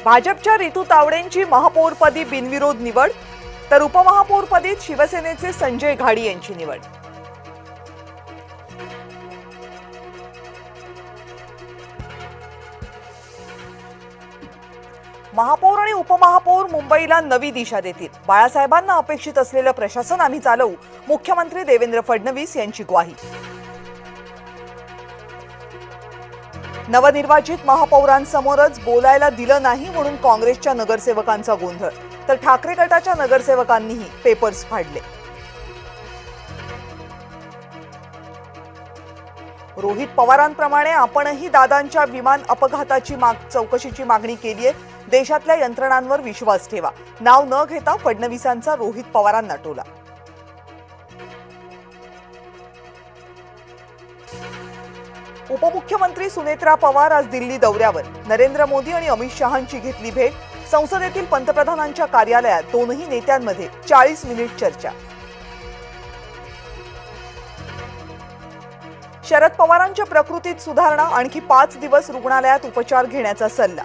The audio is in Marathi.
भाजपच्या रितू तावडेंची महापौरपदी बिनविरोध निवड, तर उपमहापौरपदी शिवसेनेचे संजय घाडी यांची निवड. महापौर आणि उपमहापौर मुंबईला नवी दिशा देतील. बाळासाहेबांना अपेक्षित असलेलं प्रशासन आम्ही चालवू, मुख्यमंत्री देवेंद्र फडणवीस यांची ग्वाही. नवनिर्वाचित महापौरांसमोरच बोलायला दिलं नाही म्हणून काँग्रेसच्या नगरसेवकांचा गोंधळ, तर ठाकरे गटाच्या नगरसेवकांनीही पेपर्स फाडले. रोहित पवारांप्रमाणे आपणही दादांच्या विमान अपघाताची चौकशीची मागणी केली आहे. देशातल्या यंत्रणांवर विश्वास ठेवा, नाव न घेता फडणवीसांचा रोहित पवारांना टोला. उपमुख्यमंत्री सुनेत्रा पवार आज दिल्ली दौऱ्यावर. नरेंद्र मोदी आणि अमित शहांची घेतली भेट. संसदेतील पंतप्रधानांच्या कार्यालयात दोनही नेत्यांमध्ये 40 मिनिट चर्चा. शरद पवारांच्या प्रकृतीत सुधारणा, आणखी 5 दिवस रुग्णालयात उपचार घेण्याचा सल्ला.